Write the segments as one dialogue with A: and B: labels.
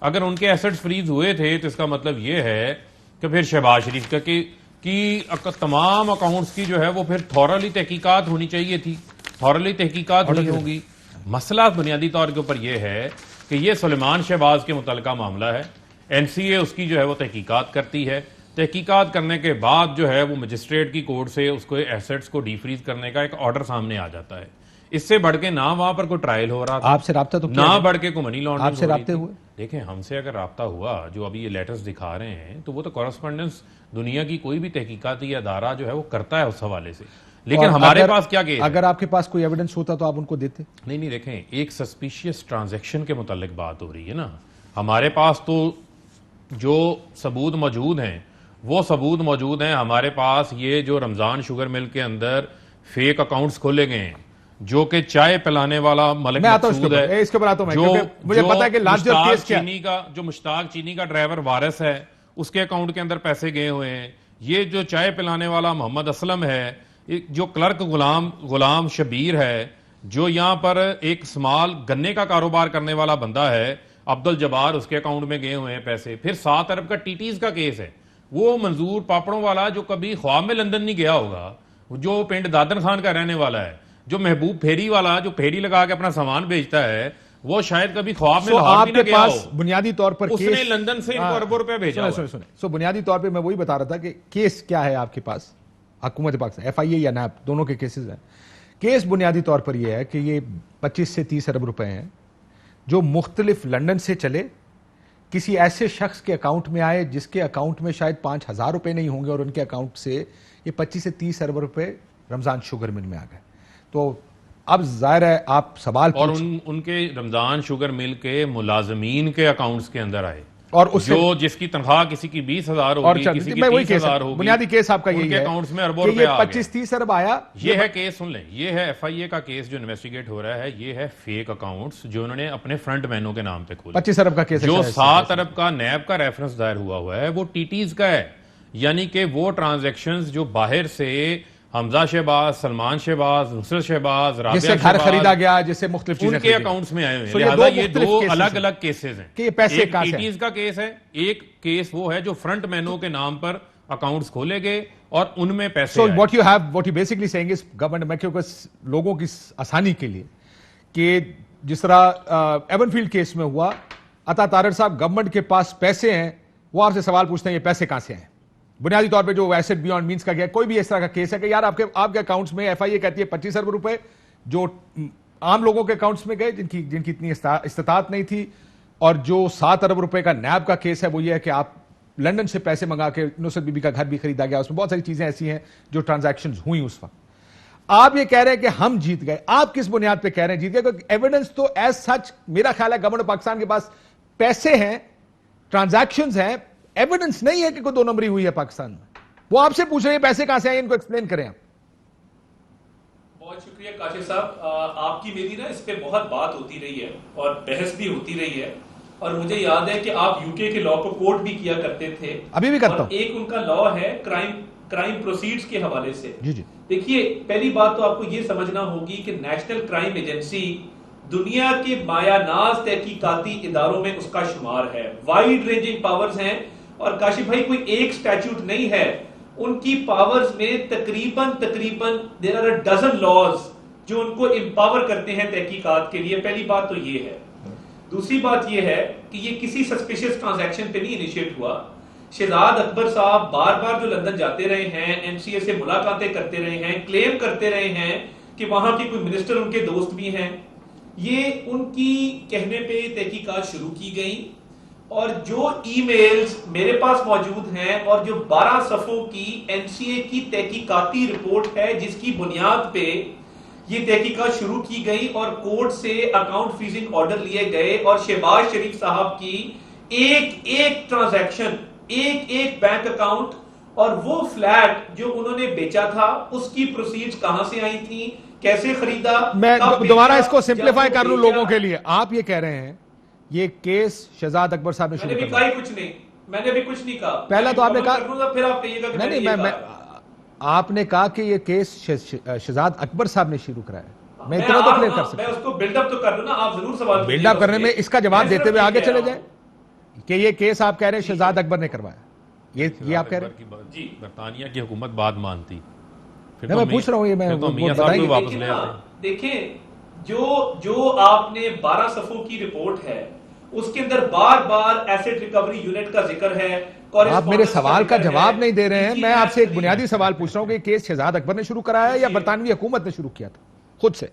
A: اگر ان کے assets freeze ہوئے تھے تو اس کا مطلب یہ ہے کہ پھر شہباز شریف کا کی تمام اکاؤنٹس کی جو ہے وہ پھر تھورلی تحقیقات ہونی چاہیے تھی، تھورلی تحقیقات نہیں ہوگی۔ مسئلہ بنیادی طور کے اوپر یہ ہے کہ یہ سلیمان شہباز کے متعلقہ معاملہ ہے، این سی اے اس کی جو ہے وہ تحقیقات کرتی ہے، تحقیقات کرنے کے بعد جو ہے وہ مجسٹریٹ کی کورٹ سے اس کو ایسٹس کو ڈی فریز کرنے کا ایک آرڈر سامنے آ جاتا ہے۔ اس سے بڑھ کے نہ وہاں پر کوئی ٹرائل ہو رہا تھا،
B: آپ سے رابطہ تو
A: نہ بڑھ کے کوئی منی لانڈرنگ
B: آپ سے رابطے ہوئے؟
A: دیکھیں ہم سے اگر رابطہ ہوا، جو ابھی یہ لیٹرز دکھا رہے ہیں تو وہ تو کورسپونڈنس دنیا کی کوئی بھی تحقیقاتی ادارہ جو ہے وہ کرتا ہے اس حوالے سے، لیکن ہمارے پاس کیا کیس ہے؟
B: اگر آپ کے پاس کوئی ایویڈنس ہوتا تو آپ ان کو دیتے؟
A: نہیں دیکھیں، ایک سسپیشیس ٹرانزیکشن کے متعلق بات ہو رہی ہے نا، ہمارے پاس تو جو ثبوت موجود ہیں وہ ثبوت موجود ہیں۔ ہمارے پاس یہ جو رمضان شوگر مل کے اندر فیک اکاؤنٹس کھولے گئے ہیں، جو کہ چائے پلانے والا ملک مقصود ہے،
B: اس کے اوپر آتا ہوں میں، مجھے پتا ہے کہ لارجر کیس کیا
A: جو مشتاق چینی کا ڈرائیور وارث ہے اس کے اکاؤنٹ کے اندر پیسے گئے ہوئے ہیں، یہ جو چائے پلانے والا محمد اسلم ہے، جو کلرک غلام شبیر ہے، جو یہاں پر ایک سمال گنے کا کاروبار کرنے والا بندہ ہے عبد الجبار، اس کے اکاؤنٹ میں گئے ہوئے ہیں پیسے۔ پھر 7 ارب کا ٹی ٹیز کا کیس ہے، وہ منظور پاپڑوں والا جو کبھی خواب میں لندن نہیں گیا ہوگا، جو پنڈ دادن خان کا رہنے والا ہے، جو محبوب پھیری والا جو پھیری لگا کے اپنا سامان بیچتا ہے، وہ شاید کبھی خواب میں لاہور بھی نہ گیا ہو،
B: بنیادی طور پر
A: اس نے لندن سے ان کو اربوں روپے بھیجا ہوا۔
B: سو بنیادی طور پہ میں وہی بتا رہا تھا کہ کیس کیا ہے آپ کے پاس، حکومت پاکستان ایف آئی اے یا نیب دونوں کے کیسز ہیں۔ کیس بنیادی طور پر یہ ہے کہ یہ 25 سے 30 ارب روپے ہیں جو مختلف لندن سے چلے، کسی ایسے شخص کے اکاؤنٹ میں آئے جس کے اکاؤنٹ میں شاید 5,000 روپے نہیں ہوں گے، اور ان کے اکاؤنٹ سے یہ 25 سے 30 ارب روپے رمضان شوگر مل میں آ گئے۔ تو اب ظاہر ہے آپ سوال
A: اور ان کے رمضان شوگر مل کے ملازمین کے اکاؤنٹس کے اندر آئے،
B: اور اس
A: جو جس کی تنخواہ کسی کی 20,000 ہوگی، کسی کی 30,000 ہوگی،
B: بنیادی کیس آپ کا
A: ان
B: یہی
A: کے
B: ہے
A: اکاؤنٹس میں اربوں
B: کہ
A: روپے
B: یہ
A: آ گئے۔
B: 25-30 ارب آیا۔
A: یہ ہے کیس، سن لیں، یہ ہے ایف آئی اے کا کیس جو انویسٹیگیٹ ہو رہا ہے، یہ ہے فیک اکاؤنٹس جو انہوں نے اپنے فرنٹ مینوں کے نام پہ کھولے۔
B: 25 ارب کا کیس
A: جو 7 ارب کا نیب کا ریفرنس دائر ہوا ہے وہ ٹی ٹیز کا ہے، یعنی کہ وہ ٹرانزیکشنز جو باہر سے حمزہ شہباز، سلمان شہباز، نصرت شہباز، رابعہ
B: جس سے گھر خریدا گیا، جس سے مختلف چیزیں
A: ان کے اکاؤنٹس میں آئے ہوئے ہیں، لہذا یہ دو الگ الگ کیسز ہیں
B: کہ یہ پیسے
A: ایک
B: کہاں سے
A: ٹی ٹیز کا کیس ہے، ایک کیس وہ ہے جو فرنٹ مینوں کے نام پر اکاؤنٹس کھولے گئے اور ان میں پیسے آئے۔
B: what you basically saying is government میں کیونکہ لوگوں کی آسانی کے لیے کہ جس طرح ایون فیلڈ کیس میں ہوا، عطا طارر صاحب گورنمنٹ کے پاس پیسے ہیں، وہ آپ سے سوال پوچھتے ہیں یہ پیسے کہاں سے ہیں؟ بنیادی طور پہ جو ایسٹ بیونڈ مینس کا گیا، کوئی بھی اس طرح کا کیس ہے کہ یار آپ کے اکاؤنٹس میں ایف آئی اے کہتی ہے 25 ارب روپے جو عام لوگوں کے اکاؤنٹس میں گئے جن کی اتنی استطاعت نہیں تھی، اور جو 7 ارب روپے کا نیب کا کیس ہے وہ یہ ہے کہ آپ لندن سے پیسے منگا کے نصرت بی بی کا گھر بھی خریدا گیا، اس میں بہت ساری چیزیں ایسی ہیں جو ٹرانزیکشنز ہوئی اس وقت۔ آپ یہ کہہ رہے ہیں کہ ہم جیت گئے، آپ کس بنیاد پہ کہہ رہے ہیں جیت گئے؟ کیونکہ ایویڈنس تو ایز سچ میرا خیال ہے گورنمنٹ پاکستان کے پاس پیسے ہیں، ٹرانزیکشنز ہیں، ایویڈنس نہیں ہے کہ کوئی 2 نمبری ہوئی ہے پاکستان میں۔ وہ آپ سے پوچھ رہے ہیں پیسے کہاں سے آئے، ان کو ایکسپلین کریں آپ۔
C: بہت شکریہ کاشف صاحب، آپ کی میری اس پہ بہت بات ہوتی رہی ہے اور بحث بھی ہوتی رہی ہے، اور مجھے یاد ہے کہ آپ یو کے لاء کو کوٹ بھی کیا کرتے تھے،
B: ابھی بھی کرتا ہوں۔
C: ایک ان کا لاء ہے کرائم پروسیڈز کے حوالے سے۔
B: جی
C: دیکھیے، پہلی بات تو آپ کو یہ سمجھنا ہوگی کہ نیشنل کرائم ایجنسی دنیا کے مایا ناز تحقیقاتی اداروں میں اس کا شمار ہے، وائڈ رینجنگ پاورز ہیں، اور کاشف بھائی کوئی ایک سٹیچوٹ نہیں ہے، ان کی پاورز میں تقریباً there are a dozen laws جو ان کو امپاور کرتے ہیں تحقیقات کے لیے۔ پہلی بات تو یہ ہے۔ دوسری بات یہ ہے کہ یہ کسی سسپیشس ٹرانزیکشن پہ نہیں انیشیٹ ہوا۔ شہزاد اکبر صاحب بار بار جو لندن جاتے رہے ہیں، این سی اے سے ملاقاتیں کرتے رہے ہیں، کلیم کرتے رہے ہیں کہ وہاں کے کوئی منسٹر ان کے دوست بھی ہیں، یہ ان کی کہنے پہ تحقیقات شروع کی گئیں، اور جو ای میلز میرے پاس موجود ہیں اور جو 12 صفحوں کی این سی اے کی تحقیقاتی رپورٹ ہے جس کی بنیاد پہ یہ تحقیقات شروع کی گئی اور کورٹ سے اکاؤنٹ فریزنگ آرڈر لیے گئے، اور شہباز شریف صاحب کی ایک ٹرانزیکشن، ایک بینک اکاؤنٹ اور وہ فلیٹ جو انہوں نے بیچا تھا اس کی پروسیڈز کہاں سے آئی تھیں، کیسے خریدا۔
B: میں دوبارہ اس کو سمپلیفائی کر لوں لوگوں کے لیے۔ آپ یہ کہہ رہے ہیں یہ کیس شہزاد اکبر صاحب نے شروع کیا؟
C: میں نے بھی کچھ نہیں کہا۔
B: پہلا تو آپ نے کہا،
C: پھر آپ کہیے گا کہ
B: نہیں، آپ نے کہا کہ یہ کیس شہزاد اکبر صاحب نے شروع کرایا۔ میں اتنا تو کلیئر کر سکتا ہوں،
C: میں اس کو بلڈ اپ تو کر دوں نا، آپ ضرور سوال
B: بلڈ اپ کرنے میں اس کا جواب دیتے ہوئے آگے چلے جائیں۔ کہ یہ کیس آپ کہہ رہے ہیں شہزاد اکبر نے کروایا، یہ آپ کہہ رہے ہیں؟
A: جی برطانیہ کی حکومت بات مانتی،
B: میں پوچھ رہا ہوں، یہ میں
A: میاں صاحب کو واپس لے آتے۔
C: دیکھیں جو آپ نے 12 صفحوں کی رپورٹ ہے اس کے اندر بار بار ایسٹ ریکوری یونٹ کا ذکر ہے۔
B: آپ میرے سوال کا جواب نہیں دے رہے ہیں، میں آپ سے ایک بنیادی سوال پوچھ رہا ہوں کہ یہ کیس شہزاد اکبر نے شروع کرایا یا برطانوی حکومت نے شروع کیا تھا خود سے؟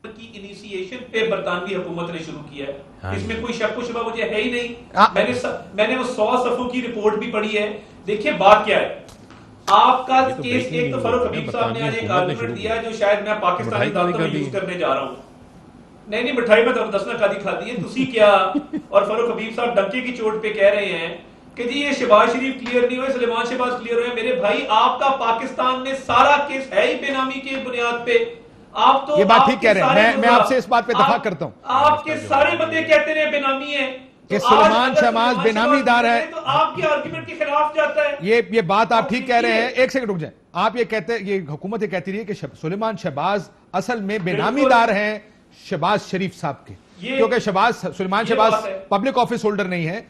C: کی انیشیشن پہ برطانوی حکومت نے شروع کیا ہے، اس میں کوئی شک و شبہ مجھے ہے ہی نہیں۔ میں نے وہ 100 صفحوں کی رپورٹ بھی پڑھی ہے۔ دیکھیں بات کیا ہے، آپ کا کیس ایک تو فاروق حبیب صاحب نے آج ایک آرگومنٹ دیا جو شاید میں پاکستانی عدالتوں میں یوز کرنے جا رہا ہوں۔ نہیں مٹھائی میں تو دسنا کھادی کھادی ہے تسی کیا، اور فاروق حبیب صاحب ڈنکے کی چوٹ پہ کہہ رہے ہیں کہ جی یہ شہباز شریف کلیئر نہیں ہوئے، سلیمان شہباز کلیئر ہوئے۔ میرے بھائی آپ کا پاکستان میں سارا کیس ہے ہی بے نامی کی بنیاد پہ۔ آپ تو
B: یہ بات ٹھیک کہہ رہے ہیں، میں آپ سے اس بات پہ اتفاق کرتا ہوں۔
C: آپ کے سارے بندے کہتے ہیں بے نامی ہے
B: کہ سلیمان شہباز بے نامی دار ہے،
C: تو آپ کے آرگومنٹ کے خلاف جاتا ہے۔
B: یہ بات آپ ٹھیک کہہ رہے ہیں۔ ایک سیکنڈ رک جائیں، آپ یہ کہتے ہیں، یہ حکومت یہ کہتی رہی ہے کہ سلیمان شہباز اصل میں بے نامی دار ہیں شہباز شریف صاحب کے، کیونکہ سلیمان شہباز پبلک آفس ہولڈر نہیں ہے۔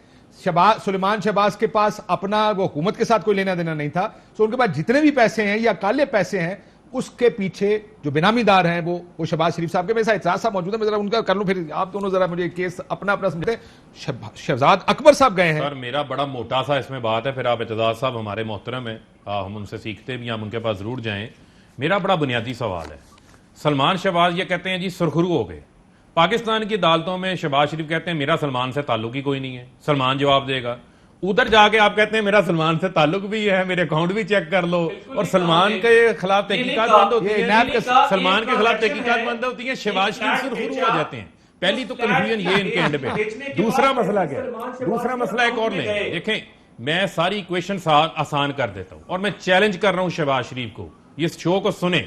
B: سلیمان شہباز کے پاس اپنا وہ حکومت کے ساتھ کوئی لینا دینا نہیں تھا، سو ان کے پاس جتنے بھی پیسے ہیں یا کالے پیسے ہیں اس کے پیچھے جو بینامی دار ہیں وہ شہباز شریف صاحب کے۔ میرے ساتھ اعتراض صاحب موجود ہے، میں ذرا ان کا کر لوں، پھر آپ دونوں ذرا مجھے کیس اپنا سمجھتے ہیں۔ شہزاد اکبر صاحب گئے ہیں۔
A: سر میرا بڑا موٹا سا اس میں بات ہے، پھر آپ اعتزاز صاحب ہمارے محترم ہیں، ہم ان سے سیکھتے بھی، ہم ان کے پاس ضرور جائیں۔ میرا بڑا بنیادی سوال ہے، سلمان شہباز یہ کہتے ہیں جی سرخرو ہو گئے، پاکستان کی عدالتوں میں شہباز شریف کہتے ہیں میرا سلمان سے تعلق ہی کوئی نہیں ہے، سلمان جواب دے گا۔ ادھر جا کے آپ کہتے ہیں میرا سلمان سے تعلق بھی ہے، میرے اکاؤنٹ بھی چیک کر لو، اور سلمان کے خلاف تحقیقات بند ہوتی ہیں، سلمان کے خلاف تحقیقات بند ہوتی ہیں، شہباز شریف سرخرو ہو جاتے ہیں۔ پہلی تو کنفیوژن یہ ان کے اینڈ پہ۔ دوسرا مسئلہ کیا ہے؟ دوسرا مسئلہ ایک اور نہیں، دیکھیں میں ساری کویشچن آسان کر دیتا ہوں اور میں چیلنج کر رہا ہوں شہباز شریف کو، اس شو کو سنیں،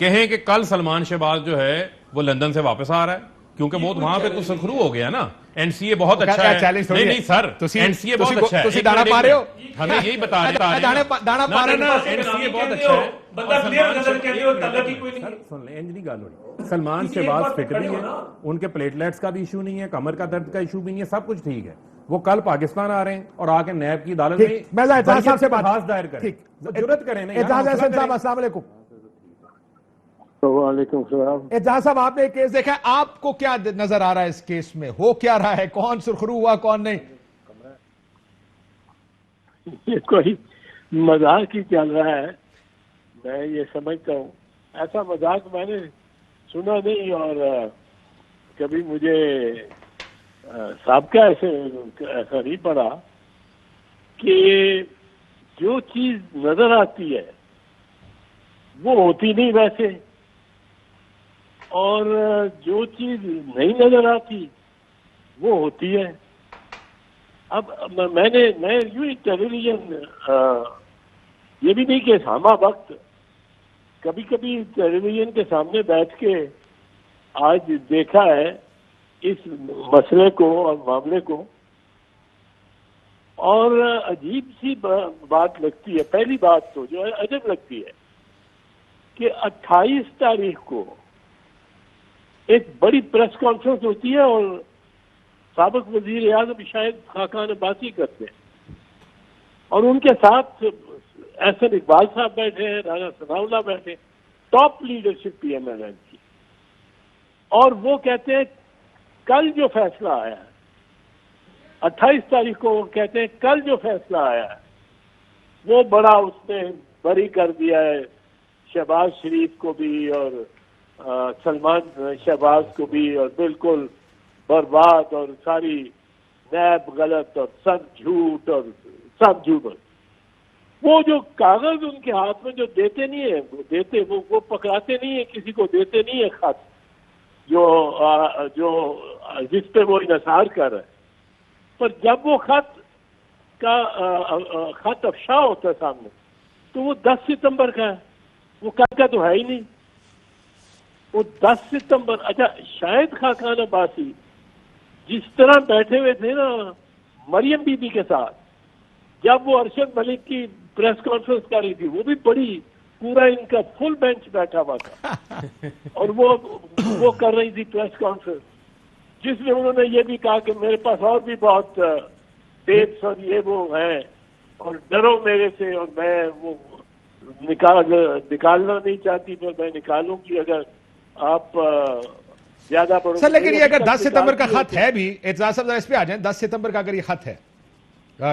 A: کہیں کہ کل سلمان شہباز جو ہے وہ لندن سے واپس آ رہا ہے، کیونکہ وہ وہاں پہ تو سرخرو ہو گیا نا۔ این سی اے بہت اچھا ہے، نہیں سر این سی اے بہت اچھا ہے،
B: تسی دانا پا رہے ہو،
A: ہمیں یہی بتا رہے ہیں،
B: دانا پا رہے ہیں،
A: این سی اے بہت اچھا ہے۔
C: بندہ کلیئر نظر کہتے ہو تعلق ہی کوئی نہیں ہے۔
A: سن لیں، انج نہیں گل ہوئی، سلمان شہباز فٹ بھی ہے، ان کے پلیٹلیٹس کا بھی ایشو نہیں ہے، کمر کا درد کا ایشو بھی نہیں ہے، سب کچھ ٹھیک ہے۔ وہ کل پاکستان آ رہے ہیں اور آ کے نیب کی عدالت میں
B: میں اعتراض صاحب سے بات
A: دائر کریں، جرات کریں نا۔
B: اعتراض احسن صاحب السلام علیکم۔
D: وعلیکم السلام۔
B: اعتراض صاحب آپ نے ایک کیس دیکھا ہے، آپ کو کیا نظر آ رہا ہے اس کیس میں؟ ہو کیا رہا ہے؟ کون سرخرو ہوا کون نہیں؟
D: یہ کوئی مذاق ہی چل رہا ہے، میں یہ سمجھتا ہوں ایسا مذاق میں نے سنا نہیں، اور کبھی مجھے سابقہ ایسا نہیں پڑا کہ جو چیز نظر آتی ہے وہ ہوتی نہیں ویسے، اور جو چیز نہیں نظر آتی وہ ہوتی ہے۔ اب میں یوں ہی ٹیلی ویژن یہ بھی نہیں کہ ہمہ وقت کبھی کبھی ٹیلی ویژن کے سامنے بیٹھ کے آج دیکھا ہے اس مسئلے کو اور معاملے کو، اور عجیب سی بات لگتی ہے۔ پہلی بات تو جو ہے عجب لگتی ہے کہ 28 تاریخ کو ایک بڑی پریس کانفرنس ہوتی ہے اور سابق وزیر اعظم شاہد خاقان عباسی کرتے ہیں، اور ان کے ساتھ احسن اقبال صاحب بیٹھے ہیں، رانا ثناء اللہ بیٹھے ہیں، top leadership P M L N کی، اور وہ کہتے ہیں کل جو فیصلہ آیا ہے، 28 تاریخ کو وہ کہتے ہیں کل جو فیصلہ آیا ہے وہ بڑا اس نے بری کر دیا ہے شہباز شریف کو بھی اور سلمان شہباز کو بھی، اور بالکل برباد، اور ساری نیب غلط اور سب جھوٹ اور سب جھوٹ۔ وہ جو کاغذ ان کے ہاتھ میں جو دیتے نہیں ہیں، وہ دیتے وہ پکڑاتے نہیں ہیں، کسی کو دیتے نہیں ہیں خط جو جس پہ وہ انحصار کر رہے ہیں، پر جب وہ خط افشا ہوتا ہے سامنے تو وہ 10 ستمبر کا ہے، وہ کل کا تو ہے ہی نہیں، وہ 10 ستمبر۔ اچھا شاہد خاقان عباسی جس طرح بیٹھے ہوئے تھے نا مریم بی بی کے ساتھ جب وہ ارشد ملک کی پریس کانفرنس کر رہی تھی، وہ بھی بڑی پورا ان کا فل بینچ بیٹھا ہوا تھا اور وہ کر رہی تھی پریس کانفرنس۔ جس میں انہوں نے یہ بھی کہا کہ میرے پاس اور بھی بہت ٹیپس اور یہ وہ ہیں اور ڈرو میرے سے اور میں وہ نکالنا نہیں چاہتی پر میں نکالوں گی اگر آپ زیادہ بڑھو.
B: سر لیکن یہ اگر 10 ستمبر کا خط ہے بھی, اعتزاز صاحب اس پہ آ جائیں, 10 ستمبر کا اگر یہ خط ہے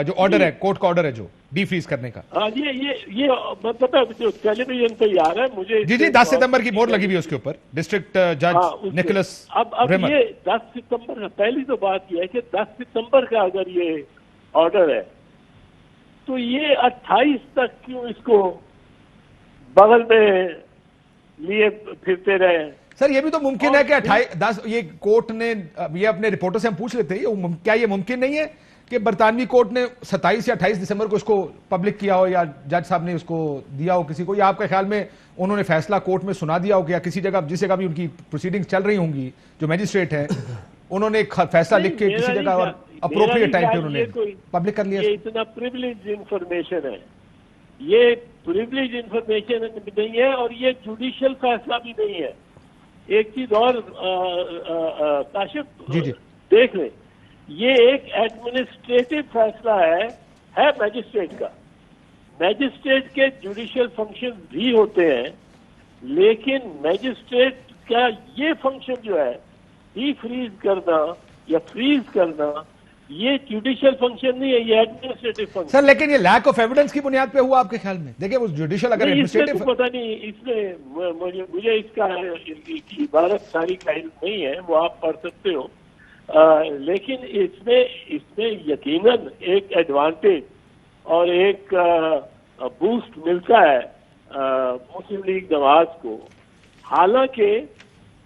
B: جو آرڈر ہے, کورٹ کا آرڈر ہے جو ڈی فریز کرنے کا,
D: ہاں یہ مطلب ہے جو ٹیلی ویژن پہ آ رہا ہے مجھے
B: جی 10 ستمبر کی مہر لگی ہوئی ہے اس کے اوپر, ڈسٹرکٹ جج نکولس
D: اب یہ 10 ستمبر کا پہلی تو بات یہ ہے کہ 10 ستمبر کا اگر یہ آرڈر ہے تو یہ 28 تک کیوں اس کو بغل میں لیے پھرتے رہے.
B: سر یہ بھی تو ممکن ہے کہ 10 یہ کورٹ نے یہ اپنے رپورٹر سے ہم پوچھ لیتے ہیں, کیا یہ ممکن نہیں ہے کہ برطانوی کورٹ نے 27 یا 28 دسمبر کو اس کو پبلک کیا ہو یا جج صاحب نے اس کو دیا ہو کسی کو, یا آپ کے خیال میں انہوں نے فیصلہ کورٹ میں سنا دیا ہو کہ یا کسی جگہ جس جگہ بھی ان کی پروسیڈنگز چل رہی ہوں گی جو میجسٹریٹ ہیں انہوں نے ایک فیصلہ لکھ کے کسی جگہ اور اپروپریٹ ٹائم پہ انہوں نے پبلک کر لیا.
D: یہ اتنا پریویلیج انفارمیشن ہے, یہ پریویلیج انفارمیشن نہیں ہے اور یہ جوڈیشل فیصلہ بھی نہیں ہے. ایک چیز اور کاشف دیکھ لیں, یہ ایک ایڈمنسٹریٹو فیصلہ ہے میجسٹریٹ کا. میجسٹریٹ کے جوڈیشل فنکشن بھی ہوتے ہیں لیکن میجسٹریٹ کا یہ فنکشن جو ہے ڈی فریز کرنا یا فریز کرنا یہ جوڈیشل فنکشن نہیں ہے, یہ ایڈمنسٹریٹو فنکشن.
B: سر لیکن یہ لیک آف ایویڈنس کی بنیاد پہ ہوا آپ کے خیال میں؟ دیکھیں وہ جوڈیشل اگر
D: ایڈمنسٹریٹو پتہ نہیں, اس میں مجھے اس کا عبارت ساری کا علم نہیں ہے, وہ آپ پڑھ سکتے ہو, لیکن اس میں یقیناً ایک ایڈوانٹیج اور ایک بوسٹ ملتا ہے مسلم لیگ نواز کو. حالانکہ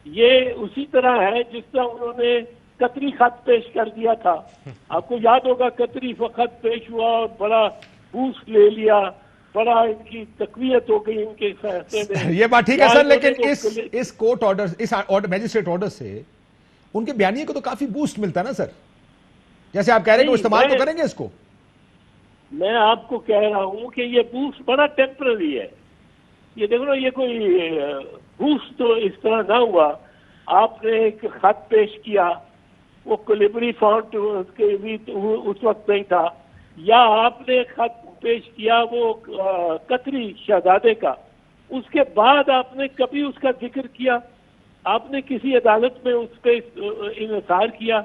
D: یہ اسی طرح ہے جس طرح انہوں نے قطری خط پیش کر دیا تھا. آپ کو یاد ہوگا قطری خط پیش ہوا اور بڑا بوسٹ لے لیا, بڑا ان کی تقویت ہو گئی ان کے فیصلے میں.
B: یہ بات ٹھیک ہے سر, لیکن اس کورٹ آرڈر, اس میجسٹریٹ آرڈر سے ان کے بیانیے کو تو کافی بوسٹ ملتا ہے نا سر, جیسے آپ کہہ رہے ہیں کہ وہ استعمال تو کریں گے اس کو.
D: میں آپ کو کہہ رہا ہوں کہ یہ بوسٹ بڑا ٹیمپرری ہے. یہ دیکھو نا, یہ کوئی بوسٹ تو اس طرح نہ ہوا. آپ نے ایک خط پیش کیا, وہ کلیبری فونٹ اس وقت نہیں تھا, یا آپ نے خط پیش کیا وہ قطری شہزادے کا, اس کے بعد آپ نے کبھی اس کا ذکر کیا, آپ نے کسی عدالت میں اس پہ انحصار کیا,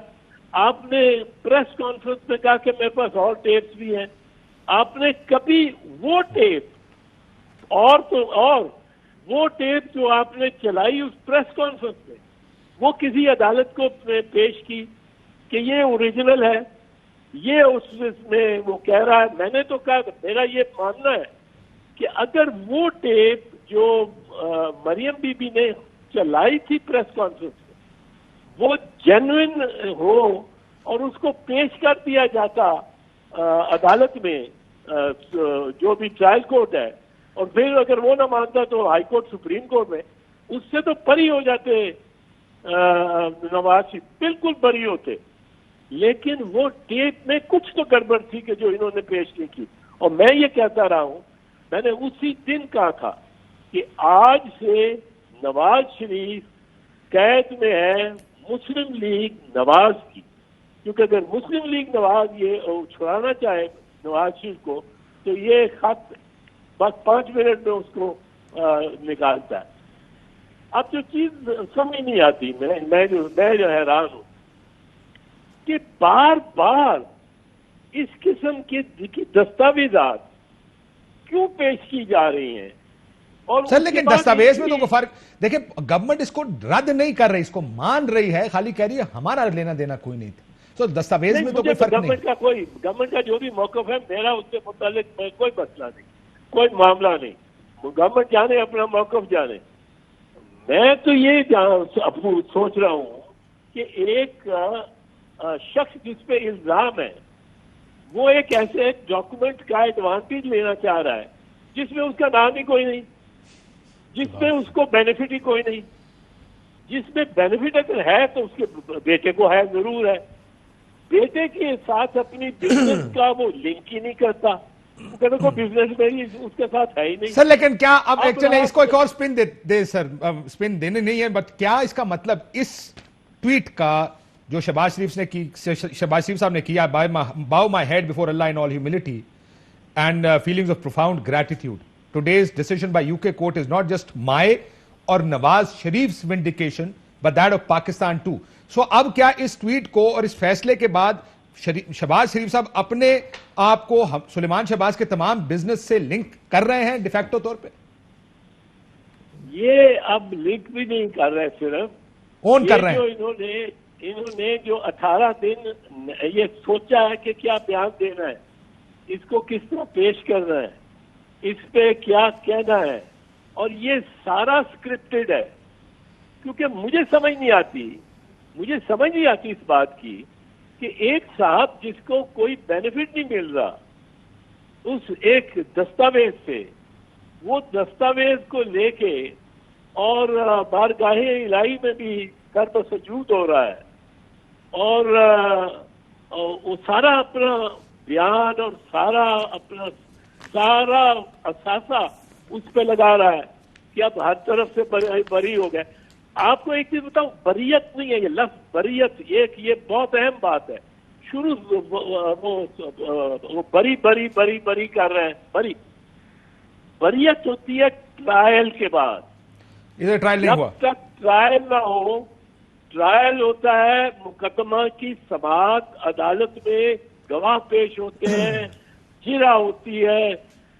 D: آپ نے پریس کانفرنس میں کہا کہ میرے پاس اور ٹیپس بھی ہیں. آپ نے کبھی وہ ٹیپ اور وہ ٹیپ جو آپ نے چلائی اس پریس کانفرنس میں وہ کسی عدالت کو پیش کی کہ یہ اوریجنل ہے, یہ اس میں وہ کہہ رہا ہے. میں نے تو کہا میرا یہ ماننا ہے کہ اگر وہ ٹیپ جو مریم بی بی نے چلائی تھی پریس کانفرنس میں وہ جینوئن ہو اور اس کو پیش کر دیا جاتا عدالت میں جو بھی ٹرائل کورٹ ہے, اور پھر اگر وہ نہ مانتا تو ہائی کورٹ سپریم کورٹ میں, اس سے تو بری ہو جاتے نواز شریف, بالکل بری ہوتے. لیکن وہ ٹیپ میں کچھ تو گڑبڑ تھی کہ جو انہوں نے پیش نہیں کی. اور میں یہ کہتا رہا ہوں, میں نے اسی دن کہا تھا کہ آج سے نواز شریف قید میں ہے مسلم لیگ نواز کی, کیونکہ اگر مسلم لیگ نواز یہ چھڑانا چاہے نواز شریف کو تو یہ خط بس 5 منٹ میں اس کو نکالتا ہے. اب جو چیز سمجھ نہیں آتی, میں جو حیران ہوں کہ بار بار اس قسم کی دستاویزات کیوں پیش کی جا رہی ہیں. اور
B: سر لیکن دستاویز میں تو کوئی فرق, دیکھیں گورنمنٹ اس کو رد نہیں کر رہی, اس کو مان رہی ہے, خالی کہہ رہی ہے ہمارا لینا دینا کوئی نہیں تھا. تو دستاویز میں تو کوئی فرق نہیں.
D: گورنمنٹ کا جو بھی موقف ہے میرا اس سے متعلق کوئی مسئلہ نہیں, کوئی معاملہ نہیں. گورنمنٹ جانے اپنا موقف جانے. میں تو یہ سوچ رہا ہوں کہ ایک شخص جس پہ الزام ہے وہ ایک ایسے ڈاکومنٹ کا ایڈوانٹیج لینا چاہ رہا ہے جس میں اس کا نام ہی کوئی نہیں, جس میں اس کو بینیفٹ ہی کوئی نہیں. جس میں بینیفٹ اگر ہے تو اس کے بیٹے کو ہے, ضرور ہے. بیٹے کے ساتھ اپنی بزنس کا وہ لنک ہی نہیں کرتا, کو بزنس میں ہی اس کے ساتھ ہے ہی نہیں.
B: سر لیکن کیا اب ایکچولی اس کو ایک اور سپن دے سر, سپن دینے نہیں ہے, بٹ کیا اس کا مطلب اس ٹویٹ کا جو شہباز شریف صاحب نے کیا, bow my head before Allah in all humility and feelings of profound gratitude. Today's decision by UK court is not just my or Nawaz Sharif's vindication but that of Pakistan too. So اب کیا اس tweet کو اور اس فیصلے کے بعد شہباز شریف صاحب اپنے آپ کو سلیمان شہباز کے تمام بزنس سے لنک کر رہے ہیں ڈیفیکٹو طور پہ؟
D: یہ اب لنک بھی نہیں کر رہے, صرف
B: اون کر رہے ہیں.
D: انہوں نے جو 18 دن یہ سوچا ہے کہ کیا بیان دینا ہے, اس کو کس طرح پیش کرنا ہے, اس پہ کیا کہنا ہے, اور یہ سارا سکرپٹڈ ہے. کیونکہ مجھے سمجھ نہیں آتی اس بات کی کہ ایک صاحب جس کو کوئی بینیفٹ نہیں مل رہا اس ایک دستاویز سے, وہ دستاویز کو لے کے اور بارگاہ الہی میں بھی کرب سجود ہو رہا ہے, اور وہ سارا اپنا بیان اور سارا اپنا سارا اثاثہ اس پہ لگا رہا ہے کہ اب ہر طرف سے بری ہو گئے. آپ کو ایک چیز بتاؤں, بریت نہیں ہے یہ لفظ, بریت ایک یہ بہت اہم بات ہے. شروع وہ بری کر رہے ہیں. بریت ہوتی ہے ٹرائل کے بعد.
B: ادھر ٹرائل نہیں ہوا.
D: جب تک ٹرائل نہ ہو, ٹرائل ہوتا ہے مقدمہ کی سماعت, عدالت میں گواہ پیش ہوتے ہیں, جرا ہوتی ہے,